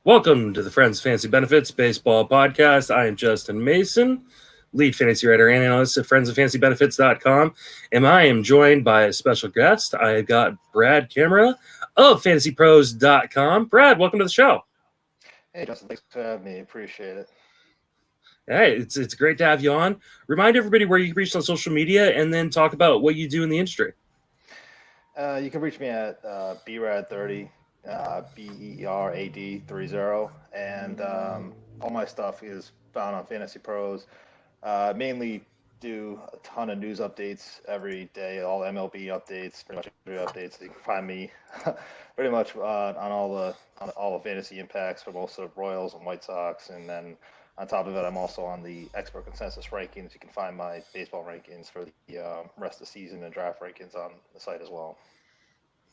Welcome to the Friends of Fantasy Benefits Baseball Podcast. I am Justin Mason, lead fantasy writer and analyst at friendsoffantasybenefits.com, and I am joined by a special guest. I've got Brad Camera of fantasypros.com. Brad, welcome to the show. Hey, Justin, thanks for having me. Appreciate it. Hey, it's great to have you on. Remind everybody where you can reach on social media and then talk about what you do in the industry. You can reach me at BRAD30, BERAD30, and all my stuff is found on Fantasy Pros. Mainly do a ton of news updates every day, all MLB updates, pretty much every updates. So you can find me pretty much on all the fantasy impacts for most of the Royals and White Sox, and then on top of it, I'm also on the expert consensus rankings. You can find my baseball rankings for the rest of the season and draft rankings on the site as well.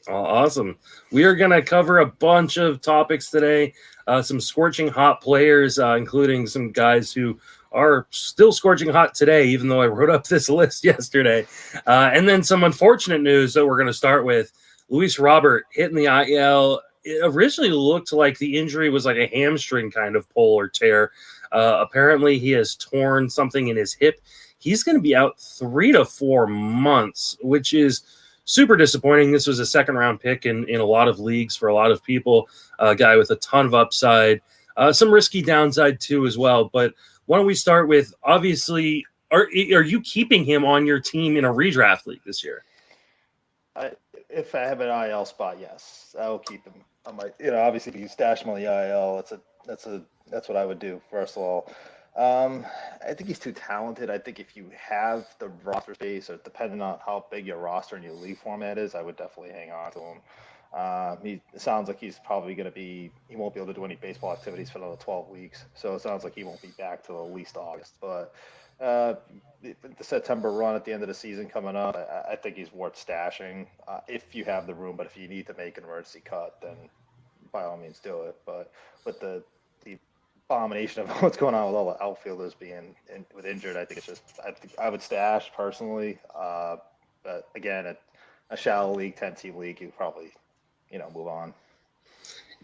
Awesome. We are going to cover a bunch of topics today, some scorching hot players, including some guys who are still scorching hot today, even though I wrote up this list yesterday. And then some unfortunate news that we're going to start with. Luis Robert hitting the IL. It originally looked like the injury was like a hamstring kind of pull or tear. Apparently, he has torn something in his hip. He's going to be out 3 to 4 months, which is super disappointing. This was a second-round pick in a lot of leagues for a lot of people, a guy with a ton of upside, some risky downside too as well. But why don't we start with, obviously, are you keeping him on your team in a redraft league this year? If I have an IL spot, yes, I will keep him. I might, obviously, if you stash him on the IL, that's what I would do. First of all, I think he's too talented. I think if you have the roster space, or depending on how big your roster and your league format is, I would definitely hang on to him. It sounds like he's probably going to he won't be able to do any baseball activities for another 12 weeks. So it sounds like he won't be back till at least August. But the September run at the end of the season coming up, I think he's worth stashing if you have the room. But if you need to make an emergency cut, then by all means do it. But with the abomination of what's going on with all the outfielders being with injured, I think it's just I would stash personally. But again, a shallow league, 10-team league, you probably move on.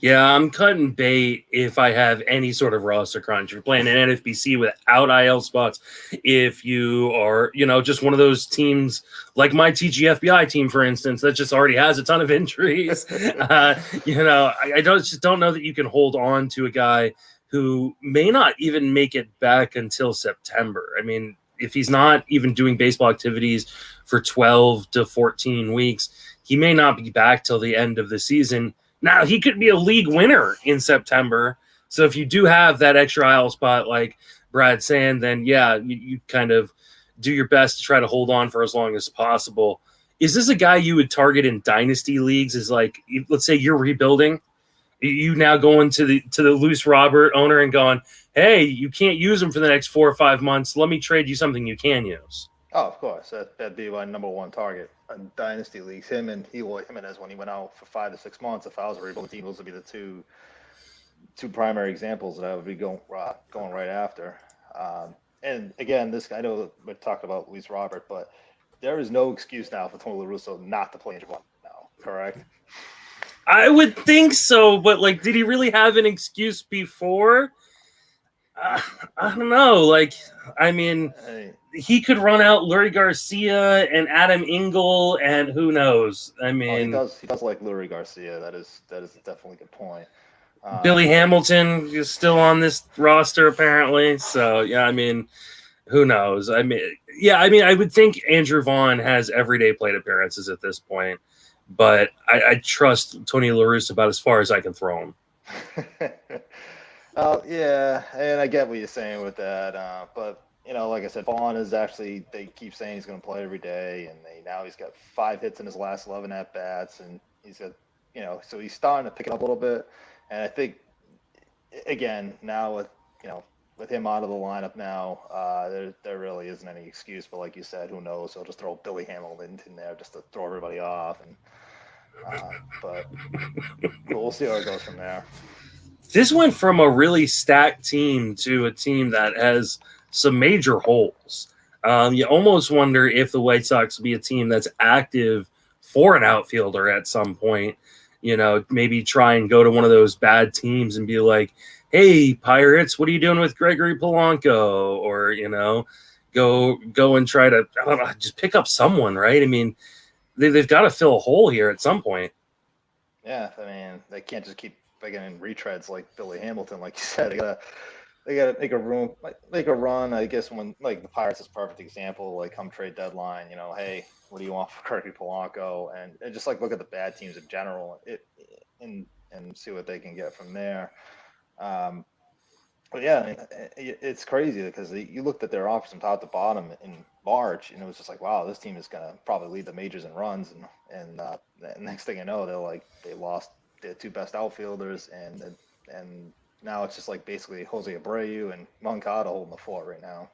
Yeah, I'm cutting bait if I have any sort of roster crunch. If you're playing an NFBC without IL spots, if you are, just one of those teams like my TGFBI team, for instance, that just already has a ton of injuries, I just don't know that you can hold on to a guy who may not even make it back until September. I mean, if he's not even doing baseball activities for 12 to 14 weeks, he may not be back till the end of the season. Now, he could be a league winner in September. So if you do have that extra IL spot, like Brad's saying, then yeah, you kind of do your best to try to hold on for as long as possible. Is this a guy you would target in dynasty leagues? Is like, let's say you're rebuilding, you now going to the Luis Robert owner and going, hey, you can't use him for the next 4 or 5 months. Let me trade you something you can use. Oh, of course. That'd be my number one target in dynasty leagues. Him and Jimenez, when he went out for 5 to 6 months, if I was a rebuilding team, those would be the two primary examples that I would be going right after. And again, I know we're talking about Luis Robert, but there is no excuse now for Tony La Russa not to play in Japan now, correct? I would think so, but did he really have an excuse before? I don't know. He could run out Lurie Garcia and Adam Engel, and who knows? He does like Lurie Garcia. That is definitely a good point. Billy Hamilton is still on this roster apparently. So yeah, who knows? I would think Andrew Vaughn has everyday plate appearances at this point, but I trust Tony La Russa about as far as I can throw him. Yeah, and I get what you're saying with that, but like I said, Vaughn is actually, they keep saying he's going to play every day, and now he's got 5 hits in his last 11 at bats, and he's got, so he's starting to pick it up a little bit, and I think again now with him out of the lineup now, there really isn't any excuse. But like you said, who knows? He'll just throw Billy Hamilton in there just to throw everybody off, and but we'll see how it goes from there. This went from a really stacked team to a team that has some major holes. You almost wonder if the White Sox will be a team that's active for an outfielder at some point. maybe try and go to one of those bad teams and be like, hey, Pirates, what are you doing with Gregory Polanco? Or, go and try to, I don't know, just pick up someone, right? I mean, they've got to fill a hole here at some point. Yeah, I mean, they can't just keep getting retreads like Billy Hamilton, like you said. They gotta make a run. I guess when the Pirates is a perfect example. Like come trade deadline, hey, what do you want for Gregory Polanco? And just look at the bad teams in general, and see what they can get from there. But yeah, I mean, it's crazy because you looked at their offers from top to bottom in March, and it was just like, wow, this team is gonna probably lead the majors in runs, and the next thing you know, they lost their two best outfielders, and now it's just basically Jose Abreu and Moncada holding the fort right now.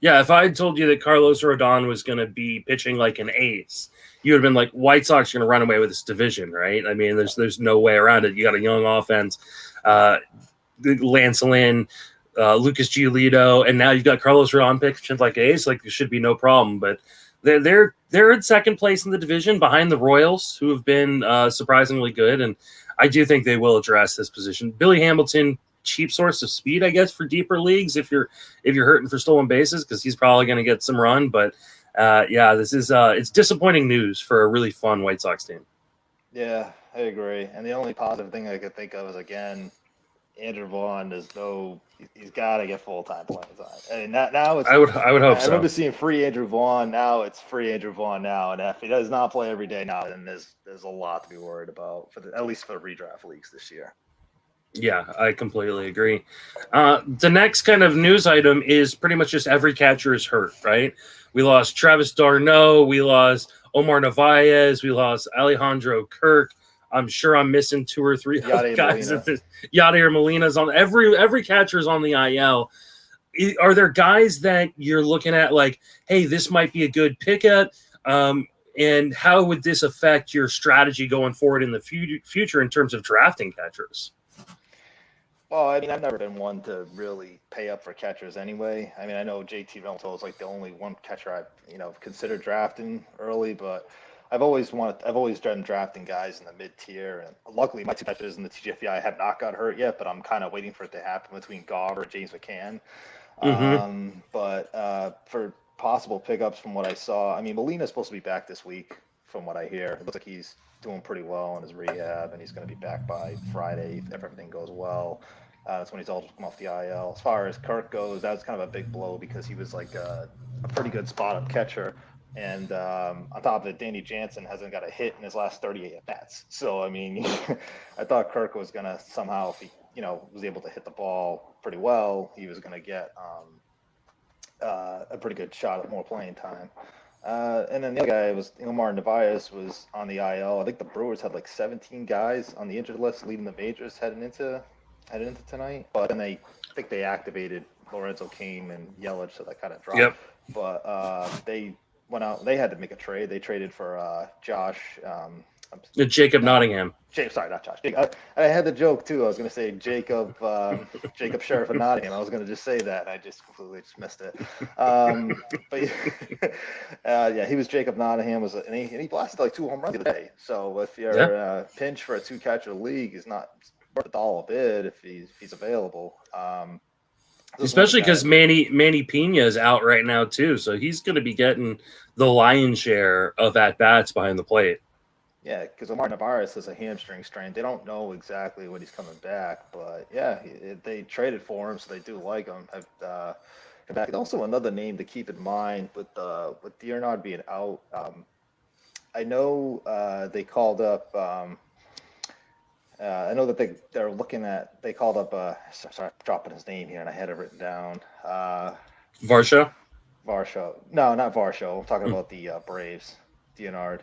Yeah, if I had told you that Carlos Rodon was going to be pitching like an ace, you would have been like, White Sox are going to run away with this division, right? I mean, there's no way around it. You got a young offense, Lance Lynn, Lucas Giolito, and now you've got Carlos Rodon pitching like ace. There should be no problem. But they're in second place in the division behind the Royals, who have been surprisingly good, and I do think they will address this position. Billy Hamilton, cheap source of speed, I guess, for deeper leagues if you're hurting for stolen bases, because he's probably going to get some run. But this is it's disappointing news for a really fun White Sox team. Yeah, I agree. And the only positive thing I could think of is, again, Andrew Vaughn he's got to get full-time playing time. I mean, now it's. I would hope so. I remember seeing free Andrew Vaughn. Now it's free Andrew Vaughn now, and if he does not play every day now, then there's a lot to be worried about at least for the redraft leagues this year. Yeah, I completely agree. The next kind of news item is pretty much just every catcher is hurt, right? We lost Travis d'Arnaud, we lost Omar Narvaez, we lost Alejandro Kirk. I'm sure I'm missing two or three guys. Yadier Molina's on every catcher's on the IL. Are there guys that you're looking at like, hey, this might be a good pickup? And how would this affect your strategy going forward in the future in terms of drafting catchers? Well, I mean, I've never been one to really pay up for catchers anyway. I mean, I know JT Realmuto is the only one catcher I've considered drafting early, but I've always been drafting guys in the mid tier, and luckily my two catchers in the TGFBI have not got hurt yet, but I'm kind of waiting for it to happen between Garver and James McCann. Mm-hmm. But for possible pickups from what I saw, I mean, Molina's supposed to be back this week from what I hear. It looks like he's doing pretty well in his rehab, and he's going to be back by Friday if everything goes well. That's when he's all come off the IL. As far as Kirk goes, that was kind of a big blow because he was a pretty good spot-up catcher. And on top of it, Danny Jansen hasn't got a hit in his last 38 at-bats. So, I mean, I thought Kirk was going to somehow, if he was able to hit the ball pretty well, he was going to get a pretty good shot at more playing time. And then the other guy was Omar Narvaez was on the IL. I think the Brewers had 17 guys on the injured list leading the majors heading into tonight. But then I think they activated Lorenzo Cain and Yelich, so that kind of dropped. Yep. But they went out. They had to make a trade. They traded for Josh. Jacob Nottingham. Sorry, not Josh. I had the joke too. I was going to say Jacob Sheriff of Nottingham. I was going to just say that. I just completely missed it. But yeah, he was Jacob Nottingham. And he blasted 2 home runs the other day. So if you're pinch for a 2-catcher league, is not worth $1 a bid if he's available. Especially because Manny Pena is out right now too, so he's going to be getting the lion's share of at bats behind the plate. Yeah, because Omar Narvaez has a hamstring strain. They don't know exactly when he's coming back, but yeah, they traded for him, so they do like him. Back. Also, another name to keep in mind with D'Arnaud being out. I know they called up. I know that they're looking at. They called up. Sorry, I'm dropping his name here, and I had it written down. Varsho. No, not Varsho. I'm talking about the Braves. D'Arnaud.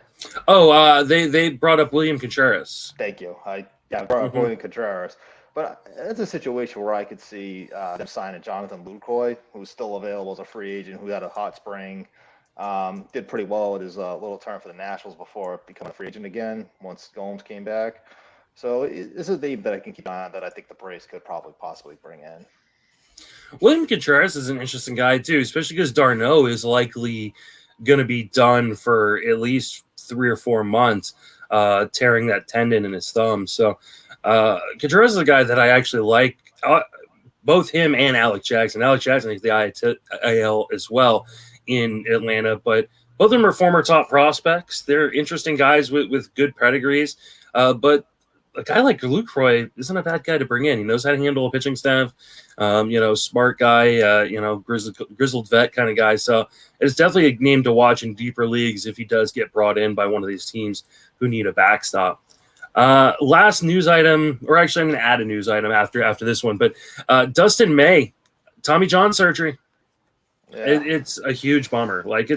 Oh, they brought up William Contreras. Thank you. I brought up William Contreras. But it's a situation where I could see them signing Jonathan Lucroy, who's still available as a free agent, who had a hot spring, did pretty well at his little term for the Nationals before becoming a free agent again once Gomes came back. So this is a name that I can keep an eye on that I think the Braves could probably possibly bring in. William Contreras is an interesting guy too, especially because d'Arnaud is likely going to be done for at least 3 or 4 months. tearing that tendon in his thumb. So Contreras is a guy that I actually like. Both him and Alex Jackson. Alex Jackson is the IL as well in Atlanta, but both of them are former top prospects. They're interesting guys with good pedigrees, but a guy like Lucroy isn't a bad guy to bring in. He knows how to handle a pitching staff, smart guy, grizzled vet kind of guy. So it's definitely a name to watch in deeper leagues if he does get brought in by one of these teams who need a backstop. Last news item, or actually I'm going to add a news item after this one, but Dustin May, Tommy John surgery. Yeah. It's a huge bummer. Like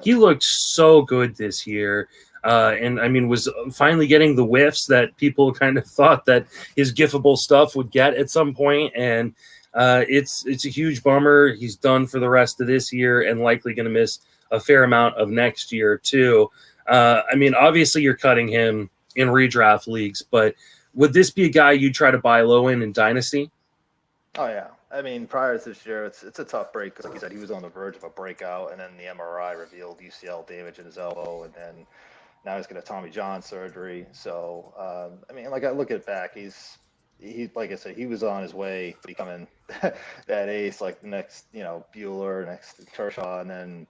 he looked so good this year. And I mean, was finally getting the whiffs that people kind of thought that his giftable stuff would get at some point. And it's a huge bummer. He's done for the rest of this year and likely going to miss a fair amount of next year too. I mean, obviously you're cutting him in redraft leagues, but would this be a guy you try to buy low in Dynasty? Oh yeah. I mean, prior to this year, it's a tough break because, like you said, he was on the verge of a breakout, and then the MRI revealed UCL damage in his elbow, and then now he's got a Tommy John surgery. So, I mean, like I look at back, he like I said, he was on his way to becoming that ace, like the next, Bueller, next Kershaw, and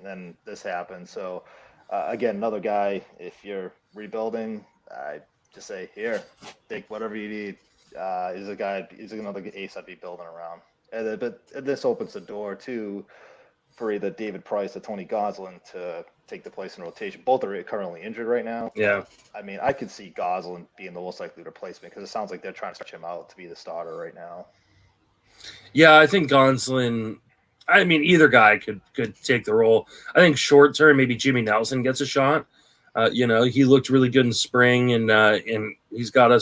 then this happened. So, again, another guy. If you're rebuilding, I just say here, take whatever you need. He's another ace I'd be building around. But this opens the door too for either David Price or Tony Gonsolin to take the place in rotation. Both are currently injured right now. Yeah. I mean, I could see Gonsolin being the most likely replacement because it sounds like they're trying to stretch him out to be the starter right now. Yeah, I think Gonsolin. I mean, either guy could take the role. I think short term, maybe Jimmy Nelson gets a shot. He looked really good in spring, and he's got a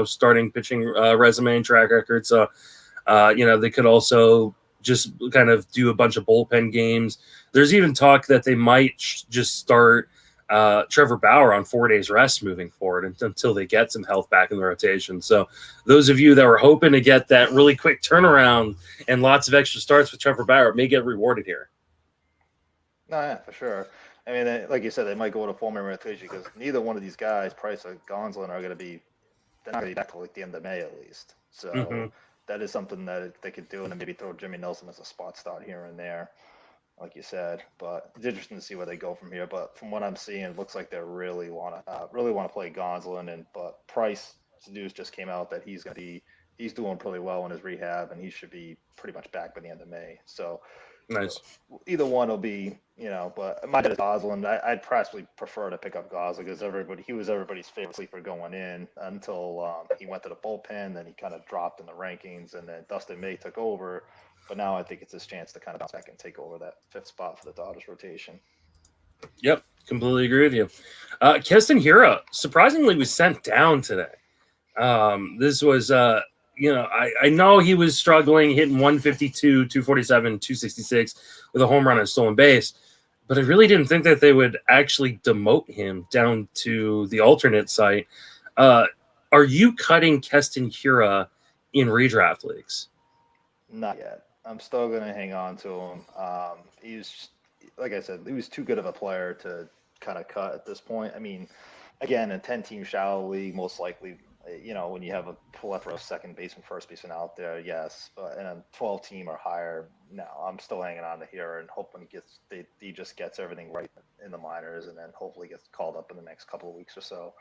starting pitching resume and track record. So, they could also just kind of do a bunch of bullpen games. There's even talk that they might just start Trevor Bauer on 4 days rest moving forward until they get some health back in the rotation. So those of you that were hoping to get that really quick turnaround and lots of extra starts with Trevor Bauer may get rewarded here. No, yeah, for sure. I mean, like you said, they might go to full-man rotation because neither one of these guys, Price or Gonsolin, are going to be – they're not going to be back till like the end of May at least. So that is something that they could do, and then maybe throw Jimmy Nelson as a spot start here and there, like you said. But it's interesting to see where they go from here. But from what I'm seeing, it looks like they really want to play Gonsolin. But Price's news just came out that he's doing pretty well in his rehab, and he should be pretty much back by the end of May. So – nice. Either one will be, but my head is Gonsolin. I'd probably prefer to pick up Gonsolin because he was everybody's favorite sleeper going in until he went to the bullpen. Then he kind of dropped in the rankings, and then Dustin May took over. But now I think it's his chance to kind of bounce back and take over that fifth spot for the Dodgers rotation. Yep, completely agree with you. Keston Hiura surprisingly was sent down today. This was I know he was struggling, hitting 152, 247, 266 with a home run and a stolen base, but I really didn't think that they would actually demote him down to the alternate site. Are you cutting Keston Hiura in redraft leagues? Not yet. I'm still going to hang on to him. He's, like I said, he was too good of a player to kind of cut at this point. I mean, again, a 10-team shallow league, most likely – when you have a plethora of second baseman, first baseman out there, yes. But in a 12-team or higher, no. I'm still hanging on to here and hoping he just gets everything right in the minors and then hopefully gets called up in the next couple of weeks or so.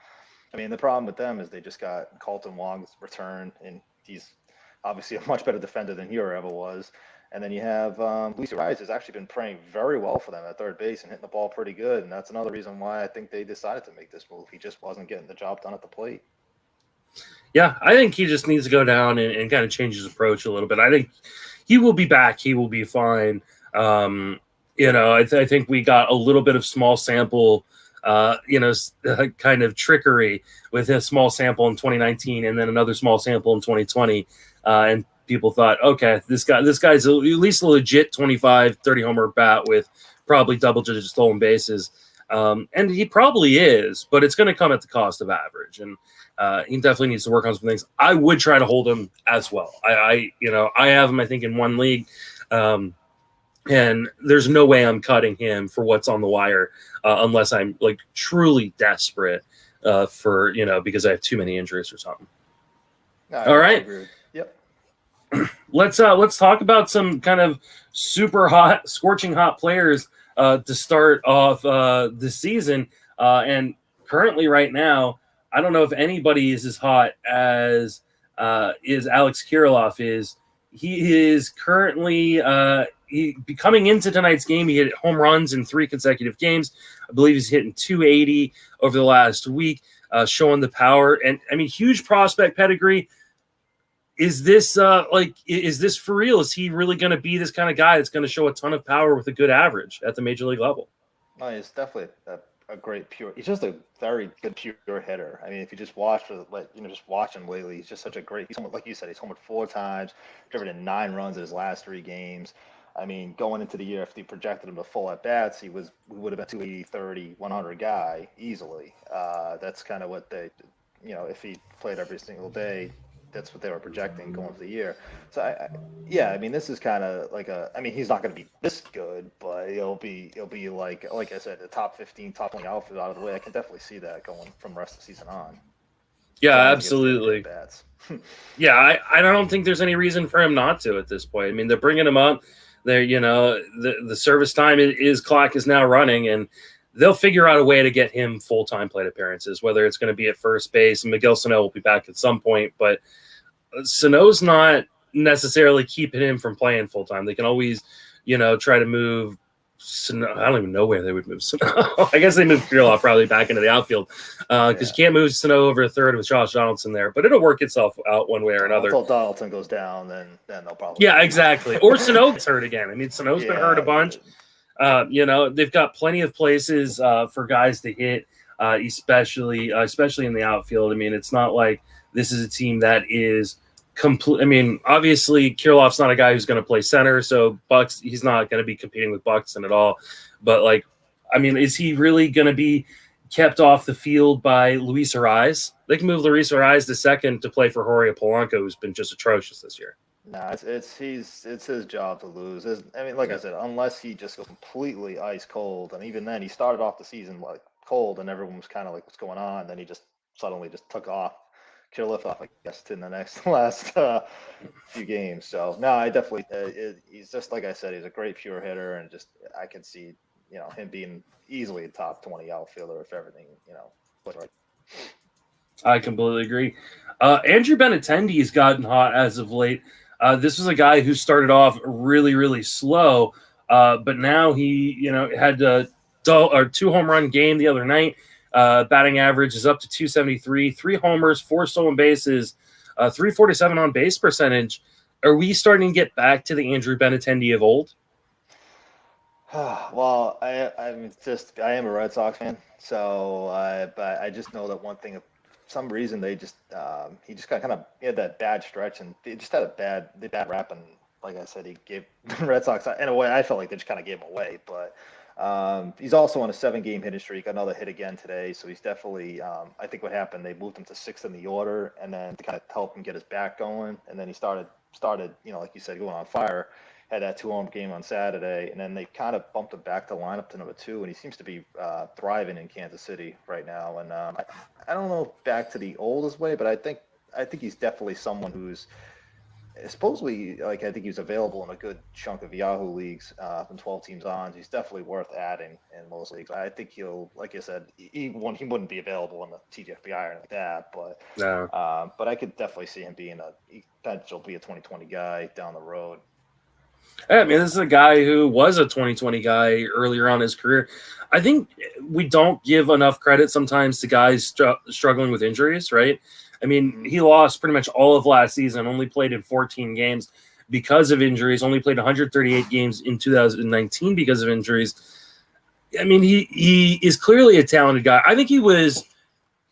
I mean, the problem with them is they just got Colton Wong's return, and he's obviously a much better defender than Hiura ever was. And then you have Luis Urias has actually been playing very well for them at third base and hitting the ball pretty good. And that's another reason why I think they decided to make this move. He just wasn't getting the job done at the plate. Yeah, I think he just needs to go down and kind of change his approach a little bit. I think he will be back. He will be fine. I think we got a little bit of small sample, kind of trickery with a small sample in 2019 and then another small sample in 2020. And people thought, okay, this guy's at least a legit 25, 30 homer bat with probably double-digit stolen bases. And he probably is, but it's going to come at the cost of average. And he definitely needs to work on some things. I would try to hold him as well. I have him, I think, in one league. And there's no way I'm cutting him for what's on the wire unless I'm like truly desperate. for because I have too many injuries or something. All right. Yep. Let's talk about some kind of super hot, scorching hot players to start off the season. And currently, right now, I don't know if anybody is as hot as is Alex Kiriloff is. He is currently coming into tonight's game. He hit home runs in 3 consecutive games. I believe he's hitting 280 over the last week, showing the power. And I mean, huge prospect pedigree. Is this is this for real? Is he really going to be this kind of guy that's going to show a ton of power with a good average at the major league level? No, he's definitely a great pure. He's just a very good pure hitter. I mean, if you just watch just watch him lately, he's just such a great. He's like you said, he's homered 4 times, driven in 9 runs in his last 3 games. I mean, going into the year, if they projected him to full at bats, we would have been 280, 30, 100 guy easily. That's kind of what they, if he played every single day, that's what they were projecting going for the year. So I mean, this is kind of like he's not going to be this good, but he'll be like I said, the top 15, top 20 outfield out of the way. I can definitely see that going from the rest of the season on. Yeah, absolutely. Yeah, I don't think there's any reason for him not to at this point. I mean, they're bringing him up. They're the service time clock is now running, and they'll figure out a way to get him full-time plate appearances, whether it's going to be at first base. And Miguel Sano will be back at some point, but Sano's not necessarily keeping him from playing full-time. They can always, try to move Sano. I don't even know where they would move Sano. I guess they moved Kiriloff probably back into the outfield because you can't move Sano over a third with Josh Donaldson there, but it'll work itself out one way or another. Until Donaldson goes down, then they'll probably. Yeah, exactly. Or Sano gets hurt again. I mean, Sano's been hurt a bunch. They've got plenty of places for guys to hit, especially in the outfield. I mean, it's not like this is a team that is complete. I mean, obviously, Kiriloff's not a guy who's going to play center, so he's not going to be competing with Buxton at all. But is he really going to be kept off the field by Luis Ariz? They can move Luis Ariz to second to play for Jorge Polanco, who's been just atrocious this year. No, it's his job to lose. Like I said, unless he just goes completely ice cold, and even then, he started off the season like cold, and everyone was kind of like, "What's going on?" Then he just suddenly just took off, Kiriloff off, I guess, in the last few games. So no, I definitely he's just like I said, he's a great pure hitter, and just I can see him being easily a top 20 outfielder if everything was right. I completely agree. Andrew Benintendi has gotten hot as of late. This was a guy who started off really, really slow, but now he, had a 2 home run game the other night. Batting average is up to 273, 3 homers, 4 stolen bases, 347 on base percentage. Are we starting to get back to the Andrew Benintendi of old? Well, I am a Red Sox fan, so but I just know that one thing. Some reason they just he just got kind of had that bad stretch, and they just had a bad rap, and like I said, he gave the Red Sox in a way I felt like they just kind of gave him away. But he's also on a 7-game hitting streak, another hit again today, so he's definitely I think what happened, they moved him to 6th in the order, and then to kind of help him get his back going, and then he started like you said, going on fire. Had that 2-home game on Saturday, and then they kind of bumped him back to lineup to number 2, and he seems to be thriving in Kansas City right now. And I don't know back to the oldest way, but I think he's definitely someone who's supposedly, I think he's available in a good chunk of Yahoo leagues from 12 teams on. He's definitely worth adding in most leagues. I think he'll, like I said, he wouldn't be available in the TGFBI or anything like that, but no. But I could definitely see him being potential to be a 2020 guy down the road. I mean, this is a guy who was a 2020 guy earlier on in his career. I think we don't give enough credit sometimes to guys struggling with injuries, right? I mean, he lost pretty much all of last season, only played in 14 games because of injuries, only played 138 games in 2019 because of injuries. I mean, he is clearly a talented guy. I think he was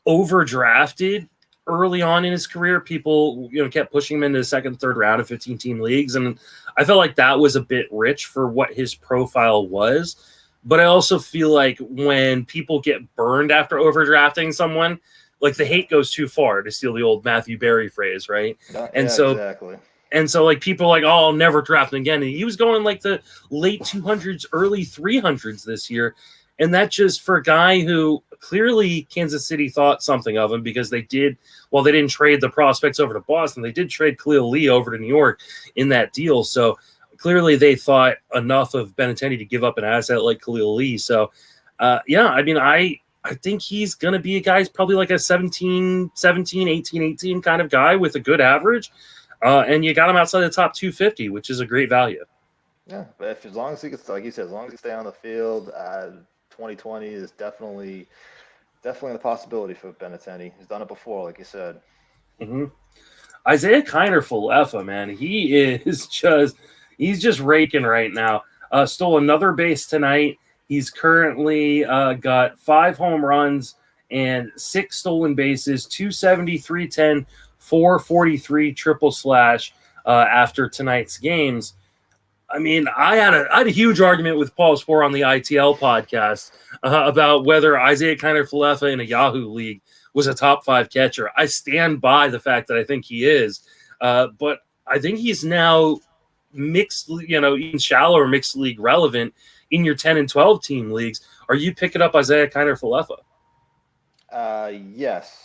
overdrafted early on in his career. People, kept pushing him into the 2nd, 3rd round of 15-team leagues, and I felt like that was a bit rich for what his profile was. But I also feel like when people get burned after overdrafting someone, like the hate goes too far, to steal the old Matthew Berry phrase, right? Exactly. And so like people are like, oh, I'll never draft him again. And he was going like the late 200s, early 300s this year. And that just for a guy who clearly Kansas City thought something of him because they didn't trade the prospects over to Boston. They did trade Khalil Lee over to New York in that deal. So clearly they thought enough of Benintendi to give up an asset like Khalil Lee. So, I think he's going to be a guy, probably like a 17, 18 kind of guy with a good average. And you got him outside the top 250, which is a great value. Yeah, but as long as he gets, like you said, as long as he stay on the field, 2020 is definitely a possibility for Benintendi. He's done it before, like you said. Mm-hmm. Isaiah Kiner Falefa, man, he's just raking right now. Stole another base tonight. He's currently got 5 home runs and 6 stolen bases, 270, 310, 443 triple slash after tonight's games. I mean, I had a huge argument with Paul Spohr on the ITL podcast about whether Isaiah Kiner Falefa in a Yahoo league was a top 5 catcher. I stand by the fact that I think he is, but I think he's now mixed, even shallower mixed league relevant in your 10 and 12 team leagues. Are you picking up Isaiah Kiner Falefa? Yes.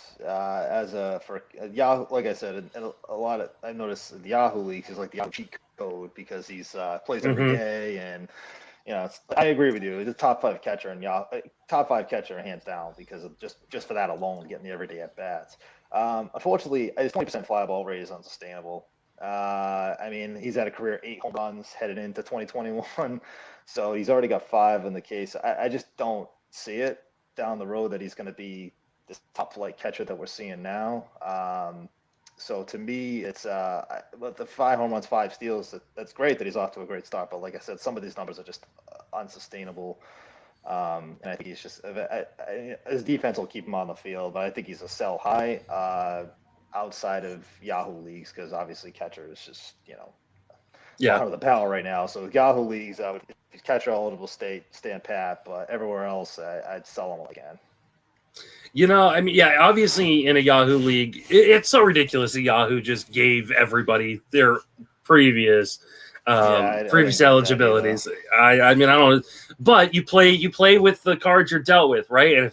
For Yahoo, like I said, and a lot of I noticed the Yahoo leagues is like the Yahoo cheat code because he's plays every day, and I agree with you. He's a top 5 catcher and top 5 catcher hands down because of just for that alone, getting the everyday at bats. Unfortunately, his 20% fly ball rate is unsustainable. I mean, he's had a career 8 home runs headed into 2021, so he's already got 5 in the case. I just don't see it down the road that he's going to be this top flight catcher that we're seeing now. So to me, it's but the 5 home runs, 5 steals. That's great that he's off to a great start. But like I said, some of these numbers are just unsustainable. And I think he's just his defense will keep him on the field, but I think he's a sell high outside of Yahoo leagues because obviously catcher is just bottom of the barrel right now. So Yahoo leagues, if he's catcher eligible, stand pat. But everywhere else, I'd sell him again. Obviously in a Yahoo league, it's so ridiculous that Yahoo just gave everybody their previous eligibilities. I don't. But you play with the cards you're dealt with, right? And if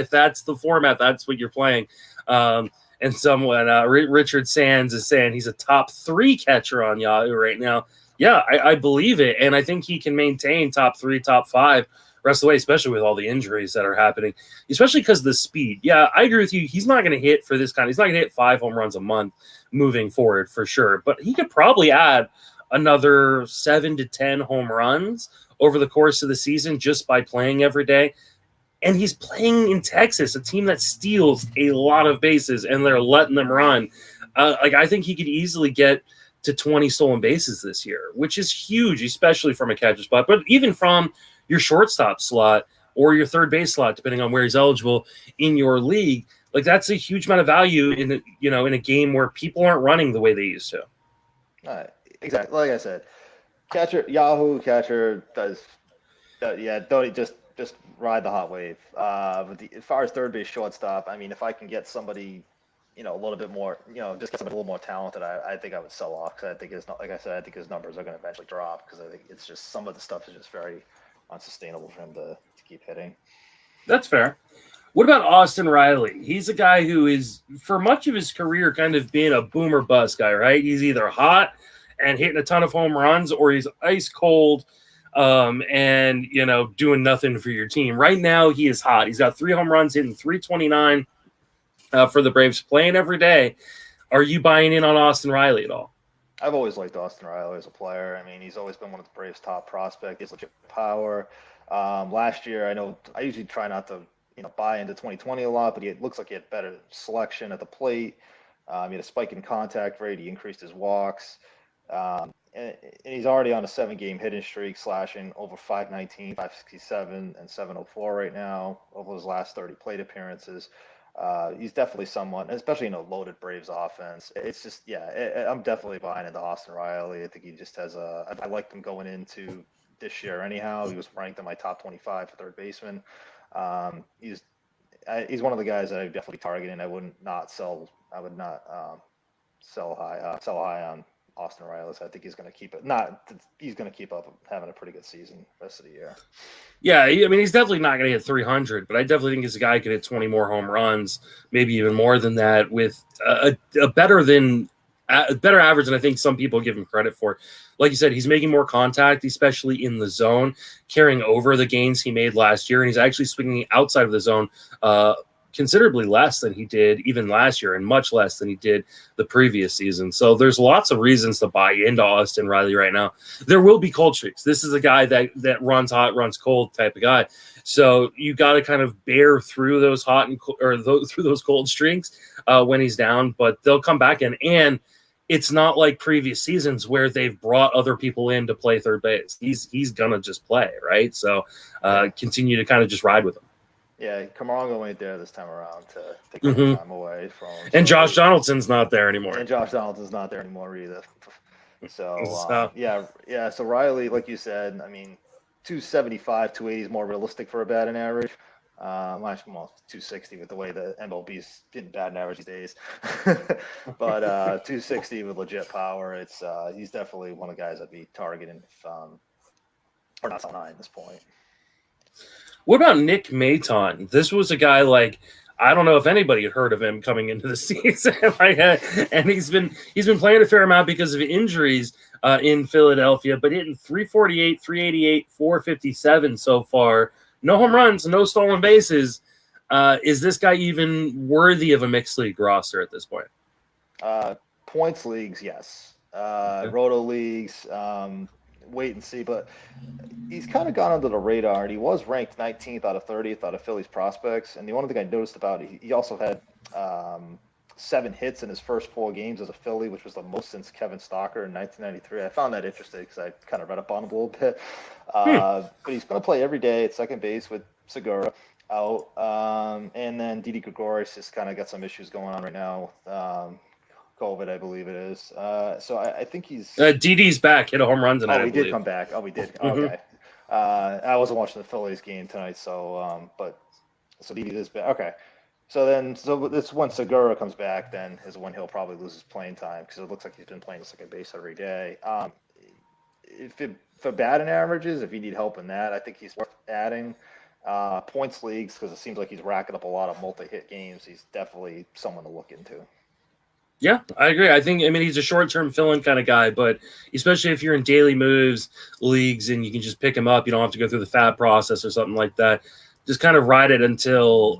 that's the format, that's what you're playing. And someone, Richard Sands, is saying he's a top 3 catcher on Yahoo right now. Yeah, I believe it, and I think he can maintain top 3, top 5 rest of the way, especially with all the injuries that are happening, especially because of the speed. Yeah, I agree with you. He's not going to hit for this kind. He's not going to hit 5 home runs a month moving forward for sure, but he could probably add another 7 to 10 home runs over the course of the season just by playing every day. And he's playing in Texas, a team that steals a lot of bases, and they're letting them run. I think he could easily get to 20 stolen bases this year, which is huge, especially from a catcher spot, but even from your shortstop slot or your third base slot, depending on where he's eligible in your league. Like that's a huge amount of value in a game where people aren't running the way they used to. Exactly. Like I said, Yahoo catcher don't just ride the hot wave. But as far as third base shortstop, I mean, if I can get somebody, a little bit more, just get somebody a little more talented, I think I would sell off because I think I think his numbers are going to eventually drop because I think it's just some of the stuff is just very unsustainable for him to keep hitting. That's fair. What about Austin Riley? He's a guy who is, for much of his career, kind of being a boomer bust guy, right? He's either hot and hitting a ton of home runs, or he's ice cold and, doing nothing for your team. Right now, he is hot. He's got 3 home runs, hitting 329 for the Braves, playing every day. Are you buying in on Austin Riley at all? I've always liked Austin Riley as a player. I mean, he's always been one of the Braves' top prospects. He's legit power. Last year, I usually try not to, buy into 2020 a lot, but it looks like he had better selection at the plate. He had a spike in contact rate. He increased his walks. And he's already on a 7-game hitting streak, slashing over 519, 567, and 704 right now over his last 30 plate appearances. He's definitely someone, especially in a loaded Braves offense. It's just, I'm definitely buying into Austin Riley. I think he just has I liked him going into this year anyhow. He was ranked in my top 25 for third baseman. He's one of the guys that I definitely target, and I would not sell high on Austin Riley. So I think he's going to keep it. He's going to keep up having a pretty good season rest of the year. Yeah, I mean, he's definitely not going to hit 300, but I definitely think he's a guy who could hit 20 more home runs, maybe even more than that, with a better average than I think some people give him credit for. Like you said, he's making more contact, especially in the zone, carrying over the gains he made last year, and he's actually swinging outside of the zone considerably less than he did even last year, and much less than he did the previous season. So there's lots of reasons to buy into Austin Riley right now. There will be cold streaks. This is a guy that runs hot, runs cold type of guy. So you got to kind of bear through those through those cold streaks when he's down, but they'll come back in. And it's not like previous seasons where they've brought other people in to play third base. He's gonna just play, right? So continue to kind of just ride with him. Yeah, Camargo ain't there this time around to take any time away from him. And Josh Donaldson's not there anymore. And Josh Donaldson's not there anymore either. So, So Riley, like you said, I mean, 275, 280 is more realistic for a batting average. Well, 260 with the way the MLB's getting batting average these days. But 260 with legit power, he's definitely one of the guys I'd be targeting or not on at this point. What about Nick Maton? This was a guy I don't know if anybody had heard of him coming into the season, and he's been playing a fair amount because of injuries in Philadelphia, but hitting 348, 388, 457 so far. No home runs, no stolen bases. Is this guy even worthy of a mixed league roster at this point? Points leagues, yes. Roto leagues, wait and see, but he's kind of gone under the radar, and he was ranked 19th out of 30th out of Phillies prospects. And the one thing I noticed about it, he also had 7 hits in his first 4 games as a Philly, which was the most since Kevin Stalker in 1993. I found that interesting because I kind of read up on him a little bit. But he's going to play every day at second base with Segura out. And then Didi Gregorius just kind of got some issues going on right now. COVID, I believe it is. So I think he's... Didi's back, hit a home run tonight, he did come back. Oh, he did. Okay. I wasn't watching the Phillies game tonight, so Didi is back. Okay. So this when Segura comes back, then is when he'll probably lose his playing time because it looks like he's been playing second base every day. For batting averages, if you need help in that, I think he's worth adding. Points leagues, because it seems like he's racking up a lot of multi-hit games. He's definitely someone to look into. Yeah, I agree. I mean, he's a short-term fill-in kind of guy, but especially if you're in daily moves leagues and you can just pick him up, you don't have to go through the FAB process or something like that. Just kind of ride it until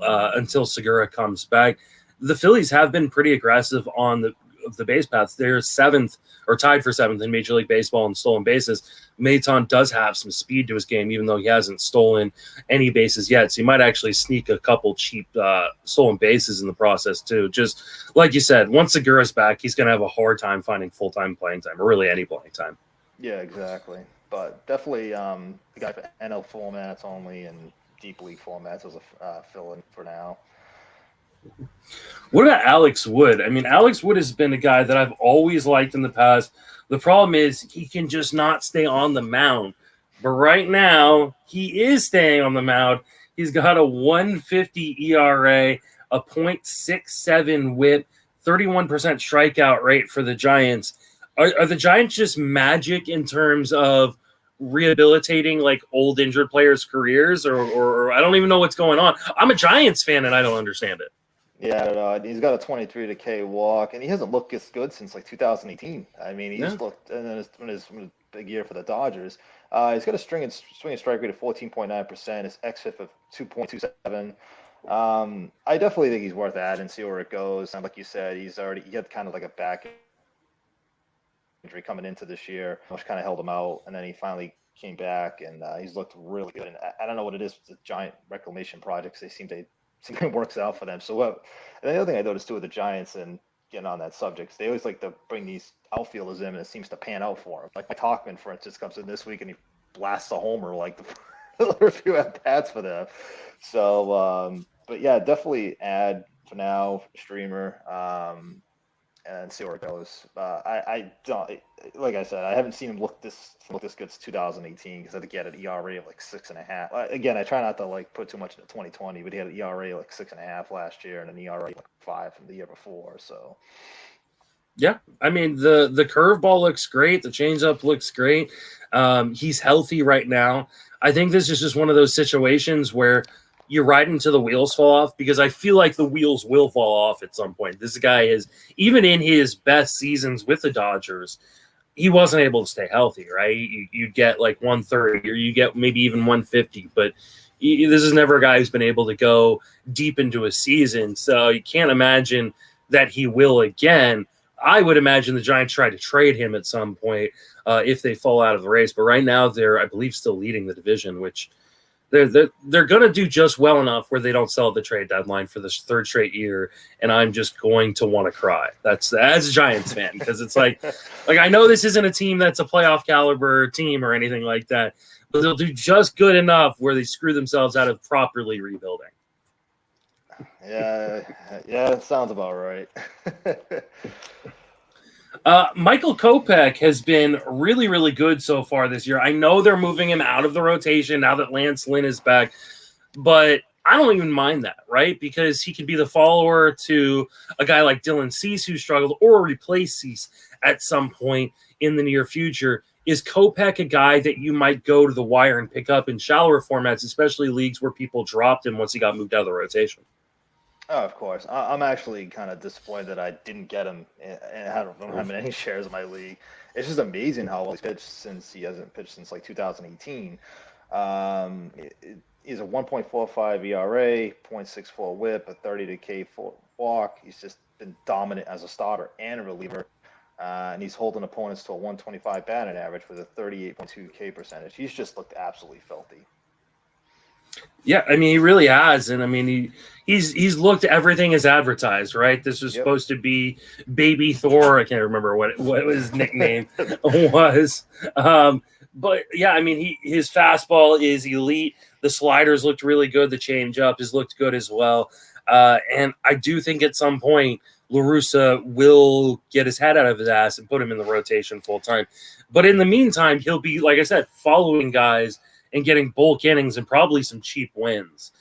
Segura comes back. The Phillies have been pretty aggressive on the base paths. They're 7th or tied for 7th in Major League Baseball in stolen bases. Maton does have some speed to his game, even though he hasn't stolen any bases yet. So he might actually sneak a couple cheap stolen bases in the process too. Just like you said, once Segura's back, he's going to have a hard time finding full-time playing time, or really any playing time. Yeah, exactly. But definitely the guy for NL formats only and deep league formats as a fill-in for now. What about Alex Wood? I mean, Alex Wood has been a guy that I've always liked in the past. The problem is he can just not stay on the mound. But right now, he is staying on the mound. He's got a 1.50 ERA, a .67 WHIP, 31% strikeout rate for the Giants. Are the Giants just magic in terms of rehabilitating old injured players' careers, or I don't even know what's going on? I'm a Giants fan and I don't understand it. Yeah, I don't know. He's got a 23 to K walk, and he hasn't looked this good since 2018. I mean, he's looked, and then when his big year for the Dodgers. He's got a swing and strike rate of 14.9%. His xFIP of 2.27. I definitely think he's worth adding. See where it goes. And like you said, he had kind of a back injury coming into this year, which kind of held him out, and then he finally came back, and he's looked really good. And I don't know what it is with the Giant reclamation projects. They seem to works out for them. So and the other thing I noticed too with the Giants, and getting on that subject, they always like to bring these outfielders in, and it seems to pan out for them. Like Talkman, for instance, comes in this week and he blasts a homer the first few at bats for them. So, but yeah, definitely add for now, streamer, and see where it goes. I don't, like I said, I haven't seen him look this good since 2018, because I think he had an ERA of 6.5. Again, I try not to put too much into 2020, but he had an ERA 6.5 last year and an ERA 5 from the year before. So Yeah, I mean the curveball looks great. The changeup looks great. He's healthy right now. I think this is just one of those situations where you ride until the wheels fall off, because I feel like the wheels will fall off at some point. This guy is, even in his best seasons with the Dodgers, he wasn't able to stay healthy, right? You get like 130 or you get maybe even 150, but this is never a guy who's been able to go deep into a season. So you can't imagine that he will again. I would imagine the Giants try to trade him at some point if they fall out of the race. But right now, they're, I believe, still leading the division, which they're going to do just well enough where they don't sell at the trade deadline for this third straight year, and I'm just going to want to cry. That's as a Giants fan, because it's like I know this isn't a team that's a playoff caliber team or anything like that, but they'll do just good enough where they screw themselves out of properly rebuilding. Yeah, that sounds about right. Michael Kopech has been really, really good so far this year. I know they're moving him out of the rotation now that Lance Lynn is back, but I don't even mind that, right? Because he can be the follower to a guy like Dylan Cease, who struggled, or replace Cease at some point in the near future. Is Kopech a guy that you might go to the wire and pick up in shallower formats, especially leagues where people dropped him once he got moved out of the rotation? Oh, of course. I'm actually kind of disappointed that I didn't get him, and I don't have any shares in my league. It's just amazing how well he's pitched since he hasn't pitched since like 2018. He's a 1.45 ERA, 0.64 WHIP, a 30 to K walk. He's just been dominant as a starter and a reliever, and he's holding opponents to a 125 batting average with a 38.2 K percentage. He's just looked absolutely filthy. Yeah, I mean, he really has, and I mean, he's looked everything as advertised, right? This was supposed to be Baby Thor. I can't remember what his nickname was, but yeah, I mean, his fastball is elite. The sliders looked really good. The changeup has looked good as well, and I do think at some point La Russa will get his head out of his ass and put him in the rotation full time. But in the meantime, he'll be, like I said, following guys and getting bulk innings and probably some cheap wins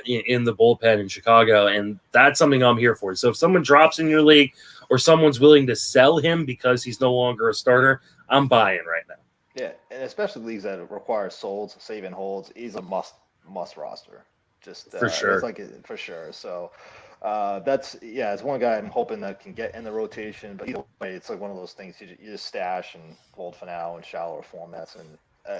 in the bullpen in Chicago. And that's something I'm here for. So if someone drops in your league or someone's willing to sell him because he's no longer a starter, I'm buying right now. Yeah, and especially leagues that require solds, save and holds, he's a must roster. Just for sure. For sure. So it's one guy I'm hoping that can get in the rotation. But either way, it's like one of those things you just stash and hold for now in shallower formats. And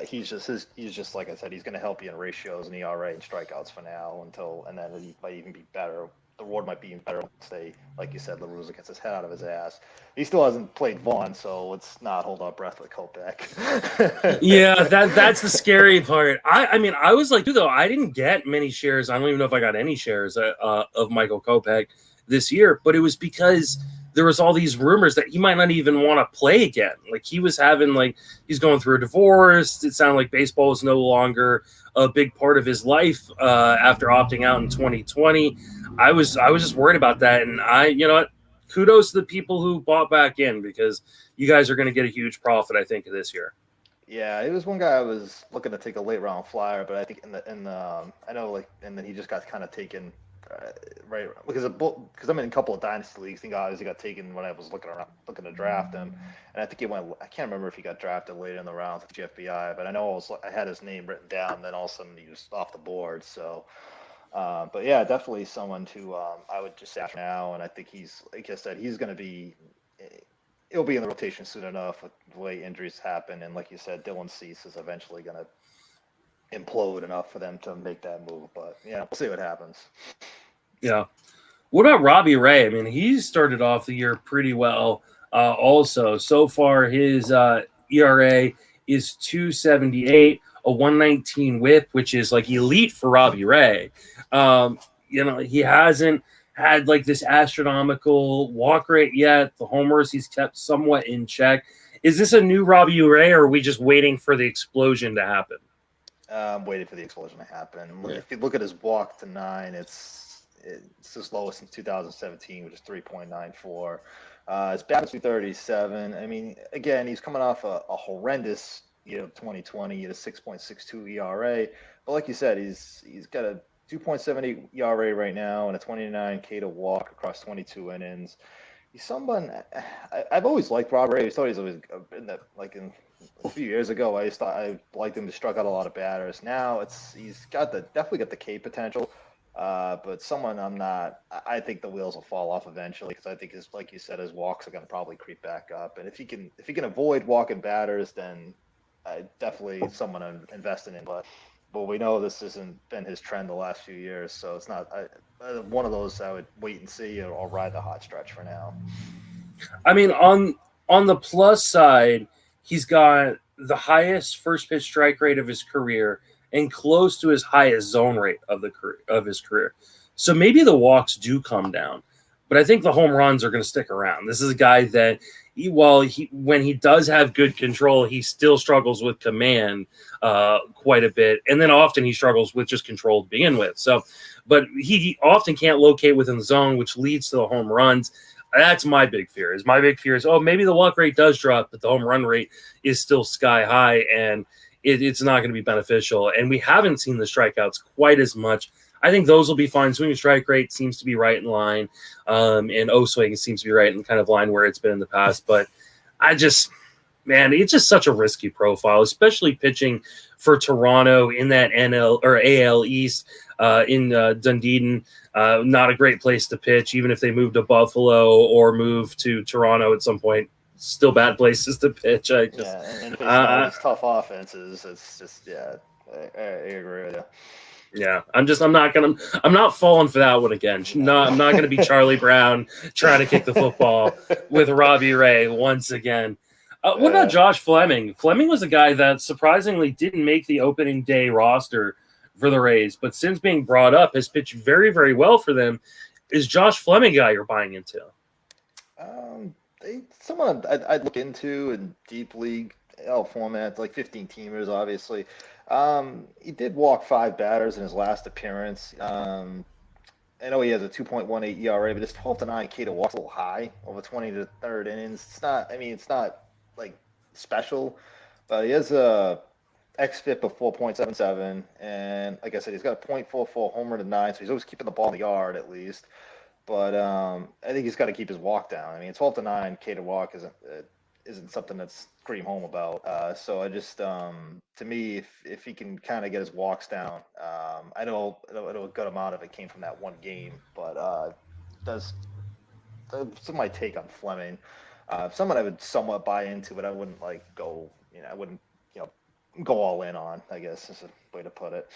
he's just like I said, he's going to help you in ratios and ERA and strikeouts for now and then he might even be better. The Ward might be even better once they, like you said, La Russa gets his head out of his ass. He still hasn't played Vaughn, so let's not hold our breath with Kopech. Yeah, that's the scary part. I mean, I was like, though, I didn't get many shares. I don't even know if I got any shares of Michael Kopech this year, but it was because there was all these rumors that he might not even want to play again. Like he was he's going through a divorce. It sounded like baseball was no longer a big part of his life after opting out in 2020. I was just worried about that. And you know what? Kudos to the people who bought back in, because you guys are going to get a huge profit, I think, this year. Yeah, it was one guy I was looking to take a late round flyer, but I think I know and then he just got kind of taken right because I'm in a couple of dynasty leagues. I think obviously got taken when I was looking to draft him, and I think I can't remember if he got drafted later in the round with GFBI, but I know I had his name written down. And then all of a sudden he was off the board. So, but yeah, definitely someone to I would just stash now, and I think he's, like I said, he's going to be. He'll be in the rotation soon enough with the way injuries happen, and like you said, Dylan Cease is eventually going to implode enough for them to make that move. But yeah, we'll see what happens. Yeah. What about Robbie Ray? I mean, he started off the year pretty well. Also, so far his ERA is 2.78, a 119 WHIP, which is like elite for Robbie Ray. He hasn't had like this astronomical walk rate yet. The homers he's kept somewhat in check. Is this a new Robbie Ray, or are we just waiting for the explosion to happen? I'm waiting for the explosion to happen. Yeah. If you look at his walk to 9, it's his lowest since 2017, which is 3.94. His BABIP's 237. I mean, again, he's coming off a horrendous 2020, he had a 6.62 ERA. But like you said, he's got a 2.78 ERA right now and a 29 K to walk across 22 innings. He's someone I've always liked. Robbie Ray. I thought he's always in the in a few years ago. I just thought I liked him to struck out a lot of batters. Now he's definitely got the K potential. But someone I'm not. I think the wheels will fall off eventually because I think like you said, his walks are going to probably creep back up. And if he can avoid walking batters, then definitely someone I'm investing in. But we know this hasn't been his trend the last few years, so it's not one of those I would wait and see or ride the hot stretch for now. I mean, on the plus side, he's got the highest first pitch strike rate of his career and close to his highest zone rate of his career. So maybe the walks do come down, but I think the home runs are going to stick around. This is a guy that when he does have good control, he still struggles with command quite a bit, and then often he struggles with just control to begin with. So, but he often can't locate within the zone, which leads to the home runs. That's my big fear. My big fear is, maybe the walk rate does drop, but the home run rate is still sky high, and it's not going to be beneficial. And we haven't seen the strikeouts quite as much. I think those will be fine. Swinging strike rate seems to be right in line, and O-swing seems to be right in kind of line where it's been in the past. But it's just such a risky profile, especially pitching for Toronto in that NL or AL East in Dunedin. Not a great place to pitch, even if they move to Buffalo or move to Toronto at some point. Still bad places to pitch. And facing all these tough offenses, it's just I agree with you. Yeah, I'm not falling for that one again. I'm not gonna be Charlie Brown trying to kick the football with Robbie Ray once again. What about Josh Fleming? Fleming was a guy that surprisingly didn't make the opening day roster for the Rays, but since being brought up has pitched very, very well for them. Is Josh Fleming a guy you're buying into? Someone I'd look into in deep league formats, like 15 teamers, obviously. He did walk 5 batters in his last appearance. I know he has a 2.18 ERA, but his 12-9 K to walk's a little high over 20 to third innings. It's not like special, but he has a xFIP of 4.77, and like I said, he's got a .44 homer to 9, so he's always keeping the ball in the yard at least. But I think he's got to keep his walk down. 12-9 K to walk isn't something that's scream home about. So I just, to me, if he can kind of get his walks down, I know a good amount of it came from that one game, but that's my take on Fleming. Someone I would somewhat buy into, but I wouldn't go all in on, I guess is a way to put it.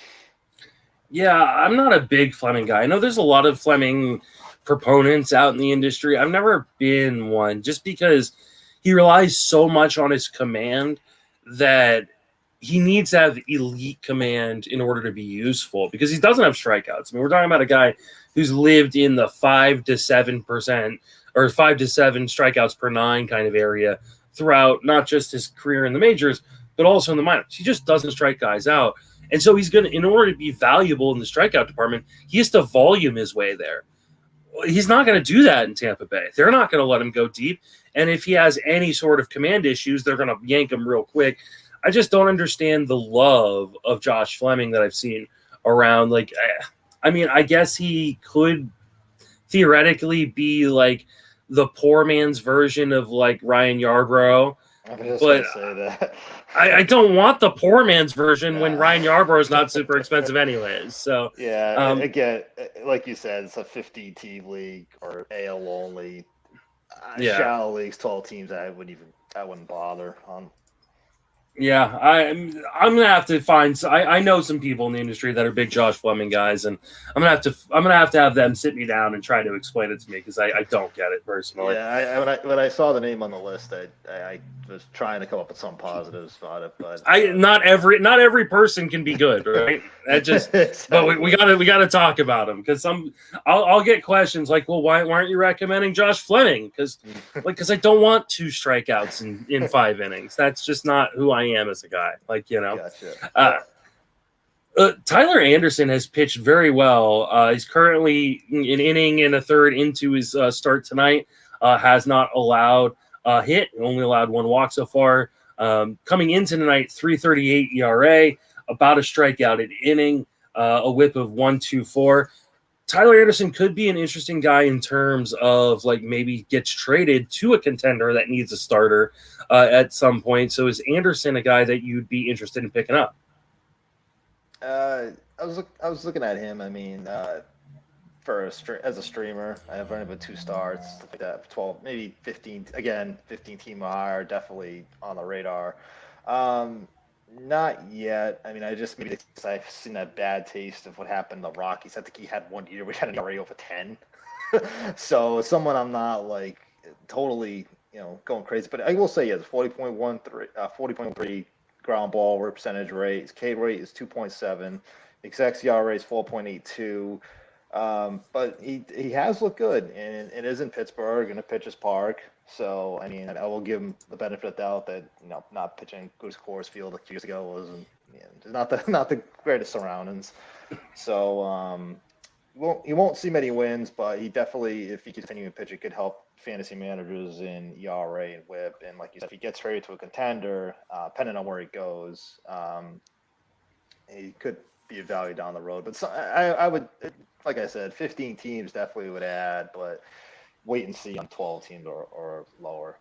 Yeah, I'm not a big Fleming guy. I know there's a lot of Fleming proponents out in the industry. I've never been one, just because he relies so much on his command that he needs to have elite command in order to be useful, because he doesn't have strikeouts. We're talking about a guy who's lived in the 5 to 7% or 5 to 7 strikeouts per 9 kind of area throughout not just his career in the majors, but also in the minors. He just doesn't strike guys out. And so he's going to, in order to be valuable in the strikeout department, he has to volume his way there. He's not going to do that in Tampa Bay. They're not going to let him go deep. And if he has any sort of command issues, they're going to yank him real quick. I just don't understand the love of Josh Fleming that I've seen around. I guess he could theoretically be like the poor man's version of like Ryan Yarbrough. I was just going to say that. I don't want the poor man's version when Ryan Yarbrough is not super expensive anyways. So again, like you said, it's a 50-team league or AL only. Shallow leagues, 12 teams, I wouldn't bother on. Yeah, I'm gonna have to find. I know some people in the industry that are big Josh Fleming guys, and I'm gonna have to have them sit me down and try to explain it to me, because I don't get it personally. Yeah, when I saw the name on the list, I was trying to come up with some positives about it, but not every person can be good, right? That just but we gotta talk about them, because I'll get questions like, well, why aren't you recommending Josh Fleming? Because I don't want 2 strikeouts in 5 innings. That's just not who I am as a guy. Gotcha. Tyler Anderson has pitched very well. He's currently an inning and a third into his start tonight. Has not allowed a hit, only allowed 1 walk so far. Coming into tonight, 3.38 ERA, about a strikeout an inning, a whip of 1.24. Tyler Anderson could be an interesting guy in terms of like maybe gets traded to a contender that needs a starter at some point. So is Anderson a guy that you'd be interested in picking up? I was looking at him. I mean, as a streamer, I have run about 2 starts, stuff like that. 12, maybe 15. Again, 15 team or higher, definitely on the radar. Not yet. I mean, maybe I've seen that bad taste of what happened to the Rockies. I think he had 1 year we had an ERA over 10. So someone I'm not like totally, going crazy. But I will say, yes, 40.3 ground ball percentage rate. His K rate is 2.7. His xERA is 4.82. But he has looked good, and it is in Pittsburgh in a pitcher's park. So I mean, I will give him the benefit of the doubt that not pitching Goose Coors Field a few years ago wasn't not the greatest surroundings. So he won't see many wins, but he definitely, if he continues to pitch, it could help fantasy managers in ERA and WHIP. And like you said, if he gets traded to a contender, depending on where he goes, he could be a value down the road. But I would, like I said, 15 teams definitely would add, but wait and see on 12 teams or lower.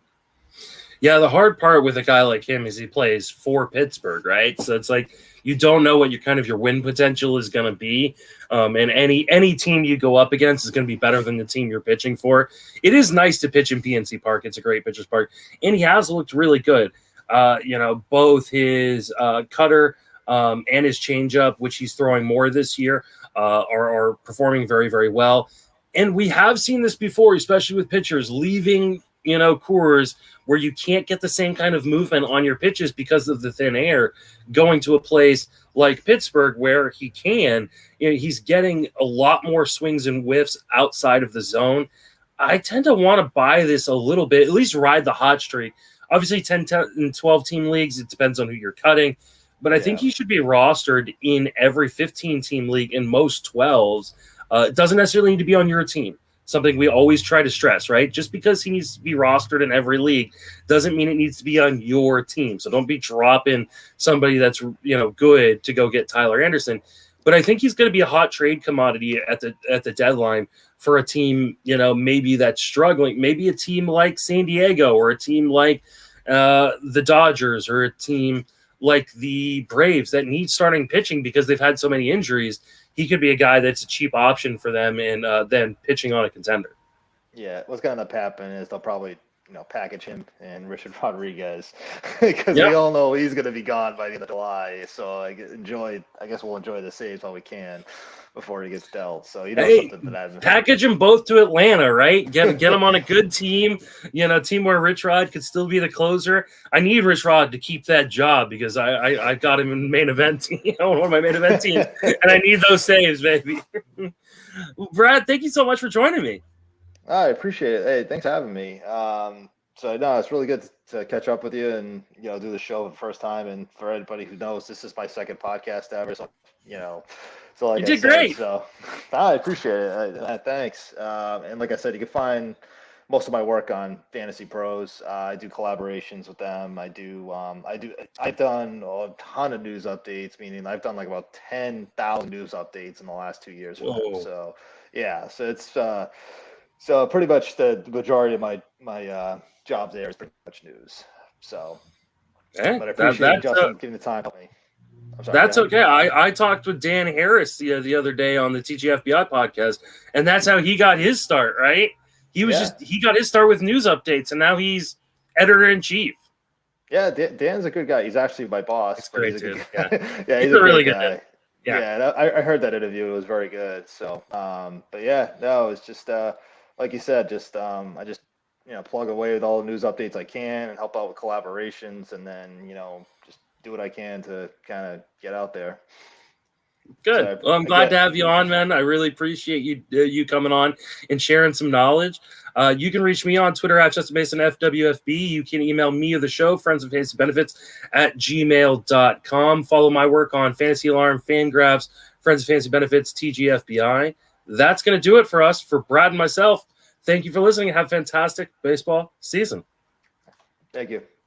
Yeah, the hard part with a guy like him is he plays for Pittsburgh, right? So it's like you don't know what your win potential is going to be, and any team you go up against is going to be better than the team you're pitching for. It is nice to pitch in PNC Park; it's a great pitcher's park, and he has looked really good. Both his cutter and his changeup, which he's throwing more this year, are performing very, very well. And we have seen this before, especially with pitchers leaving, Coors, where you can't get the same kind of movement on your pitches because of the thin air, going to a place like Pittsburgh where he can. He's getting a lot more swings and whiffs outside of the zone. I tend to want to buy this a little bit, at least ride the hot streak. Obviously, 10 and 12-team leagues, it depends on who you're cutting. But I think he should be rostered in every 15-team league in most 12s. It doesn't necessarily need to be on your team. Something we always try to stress, right? Just because he needs to be rostered in every league doesn't mean it needs to be on your team. So don't be dropping somebody that's good to go get Tyler Anderson. But I think he's going to be a hot trade commodity at the deadline for a team, maybe that's struggling. Maybe a team like San Diego or a team like the Dodgers or a team like the Braves that need starting pitching because they've had so many injuries. He could be a guy that's a cheap option for them and then pitching on a contender. Yeah, what's going to end up happening is they'll probably package him and Richard Rodriguez because we all know he's going to be gone by the end of July. So I guess we'll enjoy the saves while we can before he gets dealt. So something for that. Package them both to Atlanta, right? Get them on a good team, team where Rich Rod could still be the closer. I need Rich Rod to keep that job because I got him in main event team, one of my main event teams, and I need those saves, baby. Brad, thank you so much for joining me. I appreciate it. Hey, thanks for having me. It's really good to catch up with you and do the show for the first time. And for anybody who knows, this is my second podcast ever. So so like you did great. So I appreciate it. Thanks. And like I said, you can find most of my work on Fantasy Pros. I do collaborations with them. I've done a ton of news updates, meaning I've done like about 10,000 news updates in the last 2 years for them. So yeah, so it's so pretty much the majority of my job there is pretty much news. So, but I appreciate Justin giving the time to help me. That's okay. I talked with Dan Harris the other day on the TGFBI podcast, and that's how he got his start, right? He got his start with news updates, and now he's editor-in-chief. Yeah, Dan's a good guy. He's actually my boss. That's great, too. Yeah, he's a really good guy. Yeah, I heard that interview. It was very good. So, but yeah, no, it's just like you said, I just plug away with all the news updates I can and help out with collaborations, and then just do what I can to kind of get out there. Good. So well, I'm glad to have you on, man. I really appreciate you coming on and sharing some knowledge. You can reach me on Twitter at Justin Mason FWFB. You can email me or the show, Friends of Fantasy Benefits @gmail.com. Follow my work on Fantasy Alarm, Fangraphs, Friends of Fantasy Benefits, TGFBI. That's going to do it for us. For Brad and myself, thank you for listening. Have a fantastic baseball season. Thank you.